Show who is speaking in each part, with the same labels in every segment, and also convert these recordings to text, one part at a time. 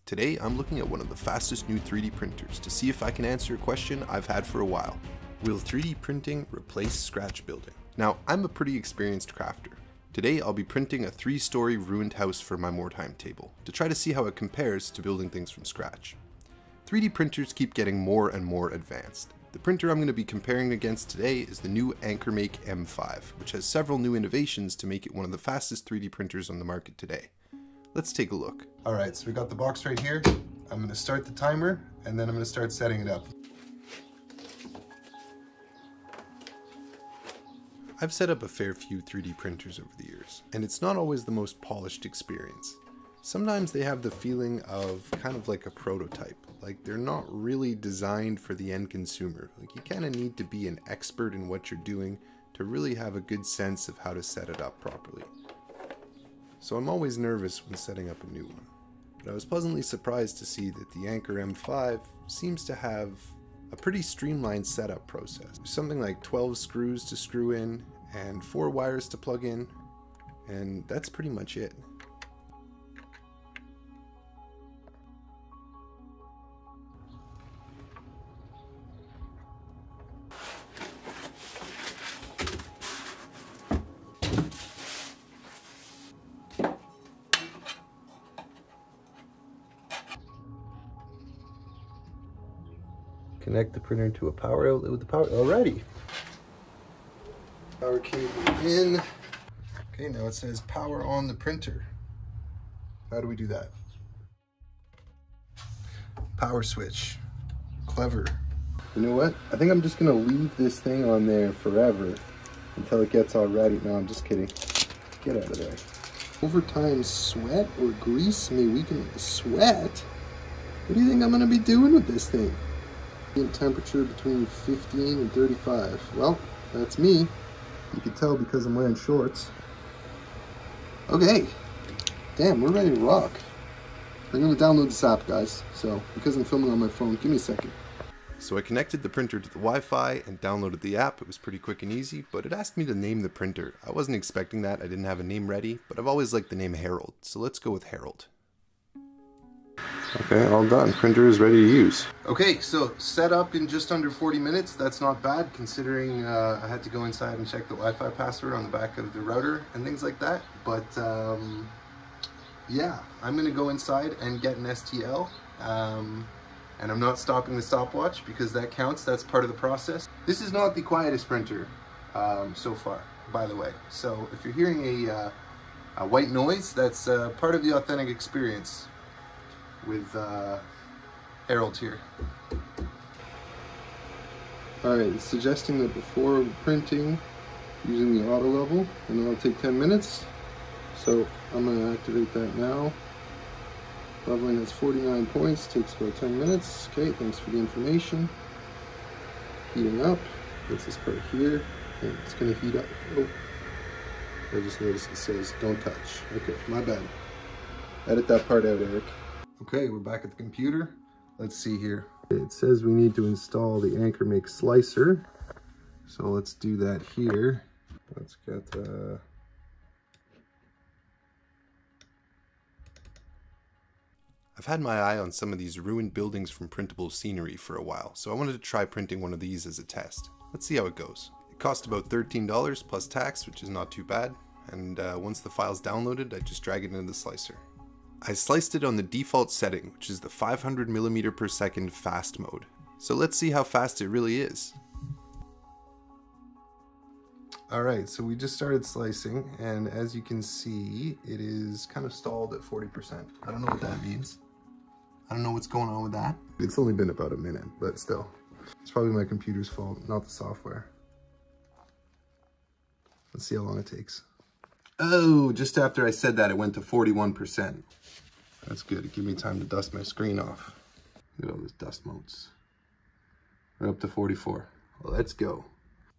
Speaker 1: Today I'm looking at one of the fastest new 3D printers to see if I can answer a question I've had for a while. Will 3D printing replace scratch building? Now, I'm a pretty experienced crafter. Today I'll be printing a 3-story ruined house for my Mordheim table to try to see how it compares to building things from scratch. 3D printers keep getting more and more advanced. The printer I'm going to be comparing against today is the new AnkerMake M5, which has several new innovations to make it one of the fastest 3D printers on the market today. Let's take a look. Alright, so we got the box right here. I'm going to start the timer and then I'm going to start setting it up. I've set up a fair few 3D printers over the years, and it's not always the most polished experience. Sometimes they have the feeling of kind of like a prototype, like they're not really designed for the end consumer. Like you kind of need to be an expert in what you're doing to really have a good sense of how to set it up properly. So I'm always nervous when setting up a new one, but I was pleasantly surprised to see that the Anker M5 seems to have a pretty streamlined setup process. Something like 12 screws to screw in and 4 wires to plug in, and that's pretty much it. Connect the printer to a power outlet with the power already. Power cable in. Okay, now it says power on the printer. How do we do that? Power switch. Clever. You know what? I think I'm just gonna leave this thing on there forever until it gets all ready. No, I'm just kidding. Get out of there. Over time, sweat or grease may weaken the sweat. What do you think I'm gonna be doing with this thing? Temperature between 15 and 35. Well, that's me. You can tell because I'm wearing shorts. Okay. Damn, we're ready to rock. I'm going to download this app, guys. So, because I'm filming on my phone, give me a second. So I connected the printer to the Wi-Fi and downloaded the app. It was pretty quick and easy, but it asked me to name the printer. I wasn't expecting that. I didn't have a name ready, but I've always liked the name Harold. So let's go with Harold. Okay, all done. Printer is ready to use. Okay, so set up in just under 40 minutes. That's not bad considering I had to go inside and check the Wi-Fi password on the back of the router and things like that. But yeah, I'm gonna go inside and get an STL. And I'm not stopping the stopwatch because that counts. That's part of the process. This is not the quietest printer so far, by the way. So if you're hearing a white noise, that's part of the authentic experience with Harold here. Alright, it's suggesting that before printing, using the auto level, and that'll take 10 minutes. So I'm going to activate that now. Leveling has 49 points, takes about 10 minutes. Okay, thanks for the information. Heating up, that's this part here, and it's going to heat up. Oh, I just noticed it says don't touch. Okay, my bad. Edit that part out, Eric. Okay, we're back at the computer. Let's see here. It says we need to install the AnkerMake slicer. So let's do that here. Let's get I've had my eye on some of these ruined buildings from printable scenery for a while, so I wanted to try printing one of these as a test. Let's see how it goes. It cost about $13 plus tax, which is not too bad. And once the file's downloaded, I just drag it into the slicer. I sliced it on the default setting, which is the 500mm per second fast mode. So let's see how fast it really is. Alright, so we just started slicing, and as you can see, it is kind of stalled at 40%. I don't know what that means. I don't know what's going on with that. It's only been about a minute, but still. It's probably my computer's fault, not the software. Let's see how long it takes. Oh, just after I said that, it went to 41%. That's good. It gave me time to dust my screen off. Look at all those dust motes. We're up to 44. Let's go.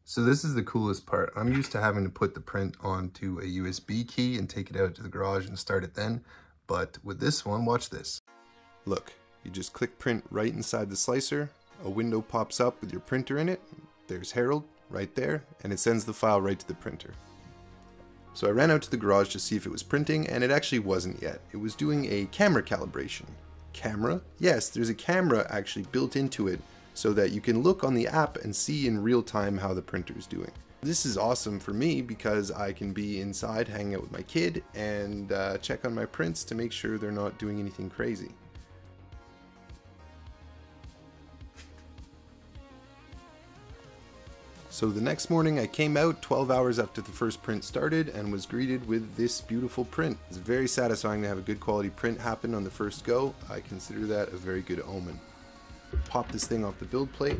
Speaker 1: So this is the coolest part. I'm used to having to put the print onto a USB key and take it out to the garage and start it then. But with this one, watch this. Look, you just click print right inside the slicer. A window pops up with your printer in it. There's Harold right there, and it sends the file right to the printer. So I ran out to the garage to see if it was printing, and it actually wasn't yet. It was doing a camera calibration. Camera? Yes, there's a camera actually built into it so that you can look on the app and see in real time how the printer is doing. This is awesome for me because I can be inside hanging out with my kid and check on my prints to make sure they're not doing anything crazy. So the next morning I came out 12 hours after the first print started and was greeted with this beautiful print. It's very satisfying to have a good quality print happen on the first go. I consider that a very good omen. Pop this thing off the build plate.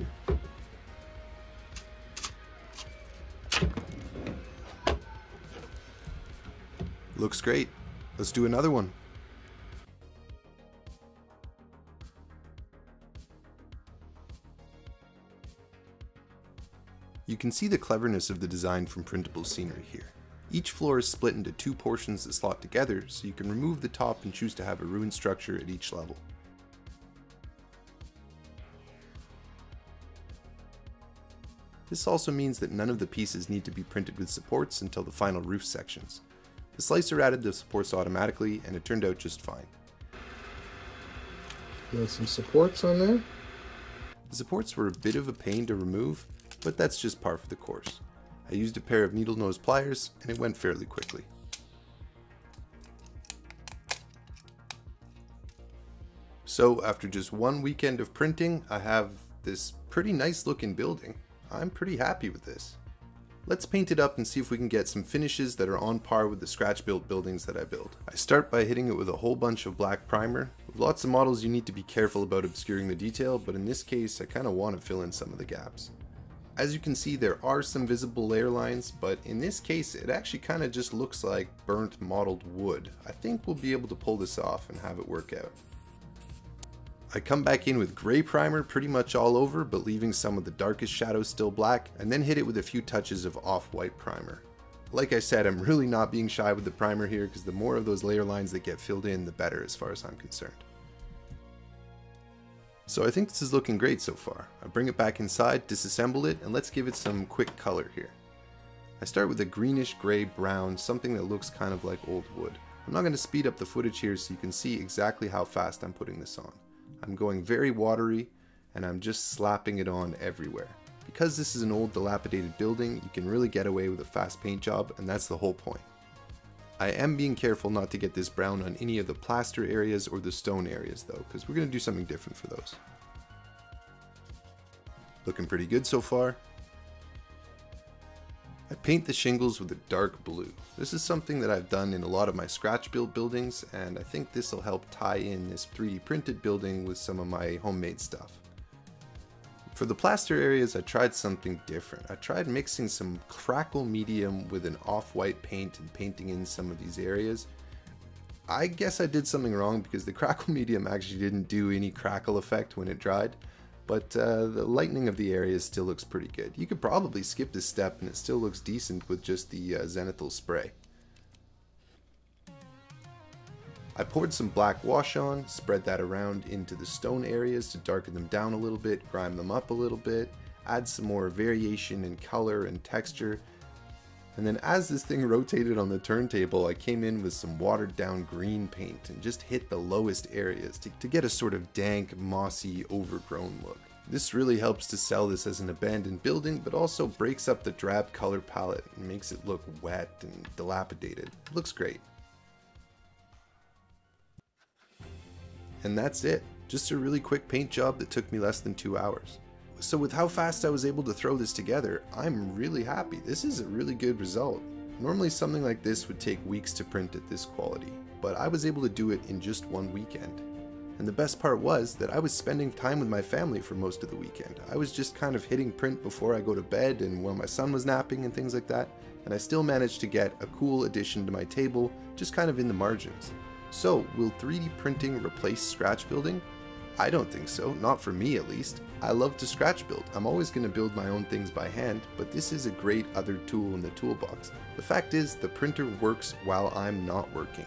Speaker 1: Looks great. Let's do another one. You can see the cleverness of the design from printable scenery here. Each floor is split into two portions that slot together, so you can remove the top and choose to have a ruined structure at each level. This also means that none of the pieces need to be printed with supports until the final roof sections. The slicer added the supports automatically, and it turned out just fine. There's some supports on there. The supports were a bit of a pain to remove, but that's just par for the course. I used a pair of needle nose pliers and it went fairly quickly. So after just one weekend of printing, I have this pretty nice looking building. I'm pretty happy with this. Let's paint it up and see if we can get some finishes that are on par with the scratch built buildings that I build. I start by hitting it with a whole bunch of black primer. With lots of models you need to be careful about obscuring the detail, but in this case I kind of want to fill in some of the gaps. As you can see, there are some visible layer lines, but in this case it actually kind of just looks like burnt mottled wood. I think we'll be able to pull this off and have it work out. I come back in with gray primer pretty much all over, but leaving some of the darkest shadows still black, and then hit it with a few touches of off-white primer. Like I said, I'm really not being shy with the primer here, because the more of those layer lines that get filled in, the better as far as I'm concerned. So I think this is looking great so far. I bring it back inside, disassemble it, and let's give it some quick color here. I start with a greenish gray brown, something that looks kind of like old wood. I'm not going to speed up the footage here so you can see exactly how fast I'm putting this on. I'm going very watery, and I'm just slapping it on everywhere. Because this is an old dilapidated building, you can really get away with a fast paint job, and that's the whole point. I am being careful not to get this brown on any of the plaster areas or the stone areas though, because we're going to do something different for those. Looking pretty good so far. I paint the shingles with a dark blue. This is something that I've done in a lot of my scratch built buildings, and I think this will help tie in this 3D printed building with some of my homemade stuff. For the plaster areas, I tried something different. I tried mixing some crackle medium with an off-white paint and painting in some of these areas. I guess I did something wrong because the crackle medium actually didn't do any crackle effect when it dried, but the lightening of the areas still looks pretty good. You could probably skip this step and it still looks decent with just the zenithal spray. I poured some black wash on, spread that around into the stone areas to darken them down a little bit, grime them up a little bit, add some more variation in color and texture. And then as this thing rotated on the turntable, I came in with some watered down green paint and just hit the lowest areas to get a sort of dank, mossy, overgrown look. This really helps to sell this as an abandoned building, but also breaks up the drab color palette and makes it look wet and dilapidated. It looks great. And that's it. Just a really quick paint job that took me less than 2 hours. So with how fast I was able to throw this together, I'm really happy. This is a really good result. Normally something like this would take weeks to print at this quality, but I was able to do it in just one weekend. And the best part was that I was spending time with my family for most of the weekend. I was just kind of hitting print before I go to bed and while my son was napping and things like that, and I still managed to get a cool addition to my table, just kind of in the margins. So, will 3D printing replace scratch building? I don't think so, not for me at least. I love to scratch build. I'm always going to build my own things by hand, but this is a great other tool in the toolbox. The fact is, the printer works while I'm not working,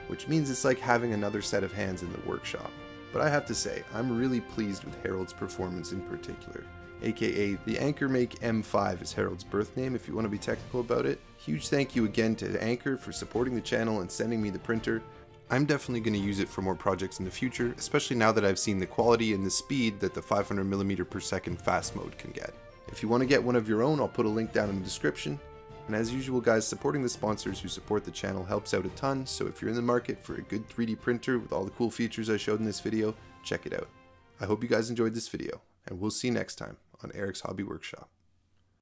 Speaker 1: which means it's like having another set of hands in the workshop. But I have to say, I'm really pleased with Harold's performance in particular, aka the AnkerMake M5 is Harold's birth name if you want to be technical about it. Huge thank you again to Anker for supporting the channel and sending me the printer. I'm definitely going to use it for more projects in the future, especially now that I've seen the quality and the speed that the 500mm/second fast mode can get. If you want to get one of your own, I'll put a link down in the description. And as usual guys, supporting the sponsors who support the channel helps out a ton, so if you're in the market for a good 3D printer with all the cool features I showed in this video, check it out. I hope you guys enjoyed this video, and we'll see you next time on Eric's Hobby Workshop.